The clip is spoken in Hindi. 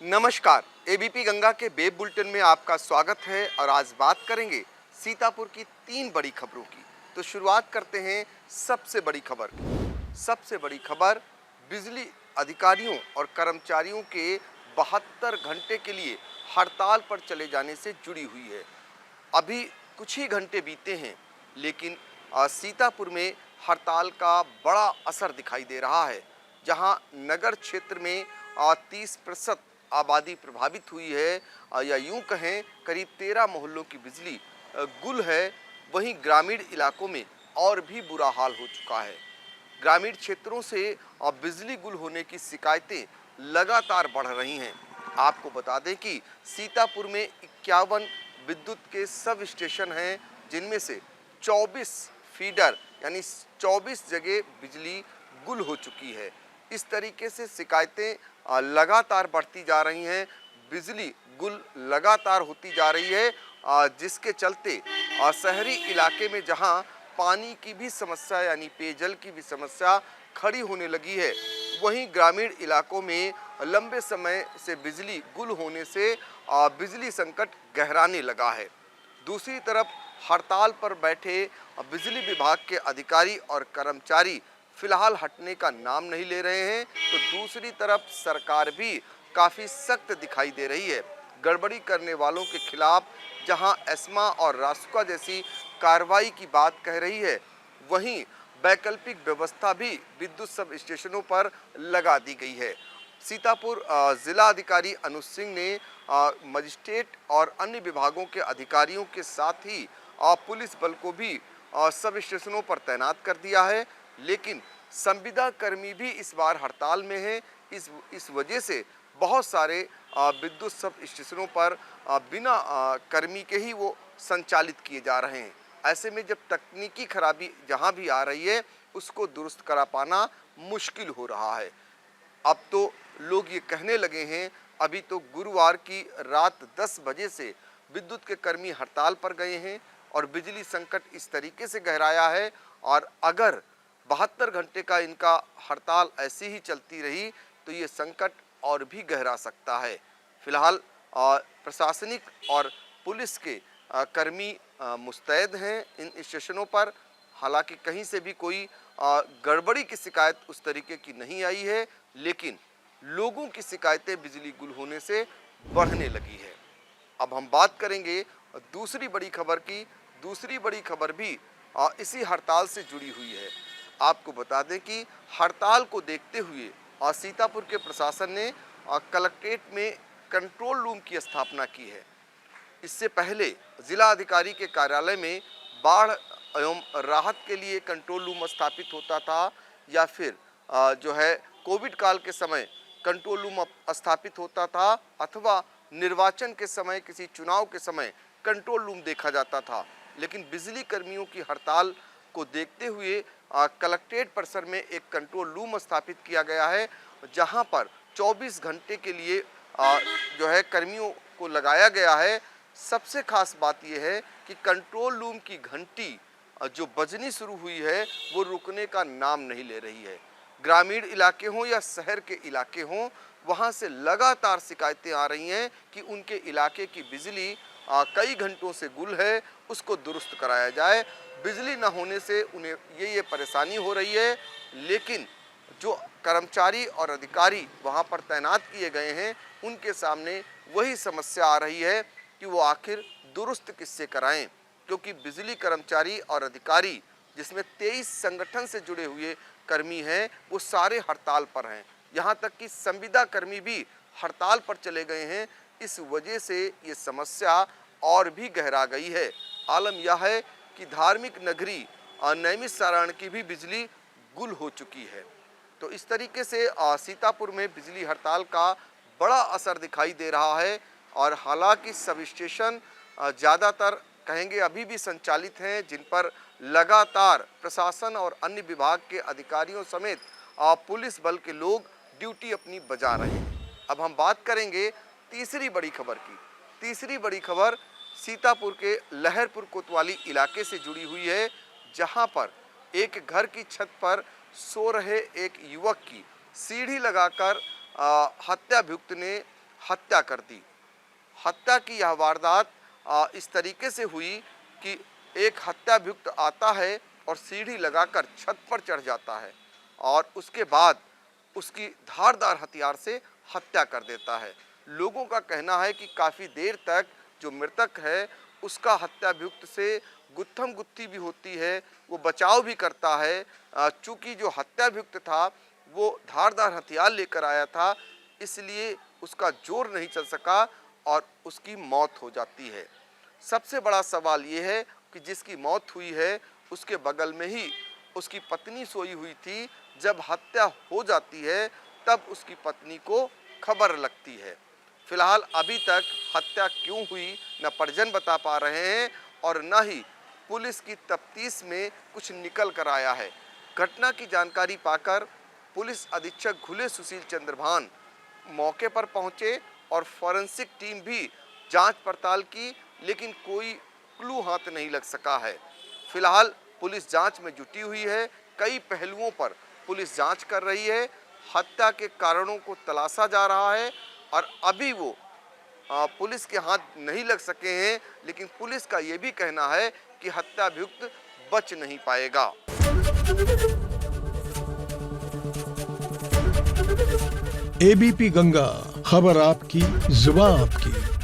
नमस्कार। एबीपी गंगा के वेब बुलेटिन में आपका स्वागत है और आज बात करेंगे सीतापुर की 3 बड़ी खबरों की। तो शुरुआत करते हैं सबसे बड़ी खबर की। सबसे बड़ी खबर बिजली अधिकारियों और कर्मचारियों के 72 घंटे के लिए हड़ताल पर चले जाने से जुड़ी हुई है। अभी कुछ ही घंटे बीते हैं, लेकिन सीतापुर में हड़ताल का बड़ा असर दिखाई दे रहा है। जहां नगर क्षेत्र में 30% आबादी प्रभावित हुई है, या यूं कहें करीब 13 मोहल्लों की बिजली गुल है, वहीं ग्रामीण इलाकों में और भी बुरा हाल हो चुका है। ग्रामीण क्षेत्रों से बिजली गुल होने की शिकायतें लगातार बढ़ रही हैं। आपको बता दें कि सीतापुर में 51 विद्युत के सब स्टेशन हैं, जिनमें से 24 फीडर यानी 24 जगह बिजली गुल हो चुकी है। इस तरीके से शिकायतें लगातार बढ़ती जा रही हैं, बिजली गुल लगातार होती जा रही है, जिसके चलते शहरी इलाके में जहां पानी की भी समस्या यानी पेयजल की भी समस्या खड़ी होने लगी है, वहीं ग्रामीण इलाकों में लंबे समय से बिजली गुल होने से बिजली संकट गहराने लगा है। दूसरी तरफ हड़ताल पर बैठे बिजली विभाग के अधिकारी और कर्मचारी फिलहाल हटने का नाम नहीं ले रहे हैं, तो दूसरी तरफ सरकार भी काफ़ी सख्त दिखाई दे रही है। गड़बड़ी करने वालों के खिलाफ जहां एस्मा और रासुका जैसी कार्रवाई की बात कह रही है, वहीं वैकल्पिक व्यवस्था भी विद्युत सब स्टेशनों पर लगा दी गई है। सीतापुर जिला अधिकारी अनुज सिंह ने मजिस्ट्रेट और अन्य विभागों के अधिकारियों के साथ ही पुलिस बल को भी सब स्टेशनों पर तैनात कर दिया है, लेकिन संविदा कर्मी भी इस बार हड़ताल में हैं। इस वजह से बहुत सारे विद्युत सब स्टेशनों पर बिना कर्मी के ही वो संचालित किए जा रहे हैं। ऐसे में जब तकनीकी खराबी जहां भी आ रही है, उसको दुरुस्त करा पाना मुश्किल हो रहा है। अब तो लोग ये कहने लगे हैं, अभी तो गुरुवार की रात 10 बजे से विद्युत के कर्मी हड़ताल पर गए हैं और बिजली संकट इस तरीके से गहराया है, और अगर 72 घंटे का इनका हड़ताल ऐसी ही चलती रही तो ये संकट और भी गहरा सकता है। फिलहाल प्रशासनिक और पुलिस के कर्मी मुस्तैद हैं इन स्टेशनों पर। हालांकि कहीं से भी कोई गड़बड़ी की शिकायत उस तरीके की नहीं आई है, लेकिन लोगों की शिकायतें बिजली गुल होने से बढ़ने लगी है। अब हम बात करेंगे दूसरी बड़ी खबर की। दूसरी बड़ी खबर भी इसी हड़ताल से जुड़ी हुई है। आपको बता दें कि हड़ताल को देखते हुए सीतापुर के प्रशासन ने कलेक्ट्रेट में कंट्रोल रूम की स्थापना की है। इससे पहले जिला अधिकारी के कार्यालय में बाढ़ एवं राहत के लिए कंट्रोल रूम स्थापित होता था, या फिर जो है कोविड काल के समय कंट्रोल रूम स्थापित होता था, अथवा निर्वाचन के समय किसी चुनाव के समय कंट्रोल रूम देखा जाता था। लेकिन बिजली कर्मियों की हड़ताल को देखते हुए कलेक्ट्रेट परिसर में एक कंट्रोल रूम स्थापित किया गया है, जहां पर 24 घंटे के लिए जो है कर्मियों को लगाया गया है। सबसे खास बात यह है कि कंट्रोल रूम की घंटी जो बजनी शुरू हुई है, वो रुकने का नाम नहीं ले रही है। ग्रामीण इलाके हों या शहर के इलाके हों, वहां से लगातार शिकायतें आ रही हैं कि उनके इलाके की बिजली कई घंटों से गुल है, उसको दुरुस्त कराया जाए। बिजली न होने से उन्हें ये परेशानी हो रही है, लेकिन जो कर्मचारी और अधिकारी वहां पर तैनात किए गए हैं, उनके सामने वही समस्या आ रही है कि वो आखिर दुरुस्त किससे कराएं, क्योंकि बिजली कर्मचारी और अधिकारी, जिसमें 23 संगठन से जुड़े हुए कर्मी हैं, वो सारे हड़ताल पर हैं। यहाँ तक कि संविदा कर्मी भी हड़ताल पर चले गए हैं। इस वजह से ये समस्या और भी गहरा गई है। आलम यह है कि धार्मिक नगरी नैमिषारण्य की भी बिजली गुल हो चुकी है। तो इस तरीके से सीतापुर में बिजली हड़ताल का बड़ा असर दिखाई दे रहा है, और हालांकि सब स्टेशन ज़्यादातर कहेंगे अभी भी संचालित हैं, जिन पर लगातार प्रशासन और अन्य विभाग के अधिकारियों समेत पुलिस बल के लोग ड्यूटी अपनी बजा रहे हैं। अब हम बात करेंगे तीसरी बड़ी खबर की। तीसरी बड़ी खबर सीतापुर के लहरपुर कोतवाली इलाके से जुड़ी हुई है, जहां पर एक घर की छत पर सो रहे एक युवक की सीढ़ी लगाकर हत्याभियुक्त ने हत्या कर दी। हत्या की यह वारदात इस तरीके से हुई कि एक हत्याभियुक्त आता है और सीढ़ी लगाकर छत पर चढ़ जाता है और उसके बाद उसकी धारदार हथियार से हत्या कर देता है। लोगों का कहना है कि काफ़ी देर तक जो मृतक है उसका हत्याभियुक्त से गुत्थम गुत्थी भी होती है, वो बचाव भी करता है। चूँकि जो हत्याभियुक्त था वो धारदार हथियार लेकर आया था, इसलिए उसका जोर नहीं चल सका और उसकी मौत हो जाती है। सबसे बड़ा सवाल ये है कि जिसकी मौत हुई है उसके बगल में ही उसकी पत्नी सोई हुई थी। जब हत्या हो जाती है तब उसकी पत्नी को खबर लगती है। फिलहाल अभी तक हत्या क्यों हुई न परिजन बता पा रहे हैं और न ही पुलिस की तफ्तीश में कुछ निकल कर आया है। घटना की जानकारी पाकर पुलिस अधीक्षक घुले सुशील चंद्र भान मौके पर पहुंचे और फॉरेंसिक टीम भी जांच पड़ताल की, लेकिन कोई क्लू हाथ नहीं लग सका है। फिलहाल पुलिस जांच में जुटी हुई है। कई पहलुओं पर पुलिस जांच कर रही है। हत्या के कारणों को तलाशा जा रहा है और अभी वो पुलिस के हाथ नहीं लग सके हैं, लेकिन पुलिस का ये भी कहना है कि हत्याभियुक्त बच नहीं पाएगा। एबीपी गंगा, खबर आपकी, जुबान आपकी।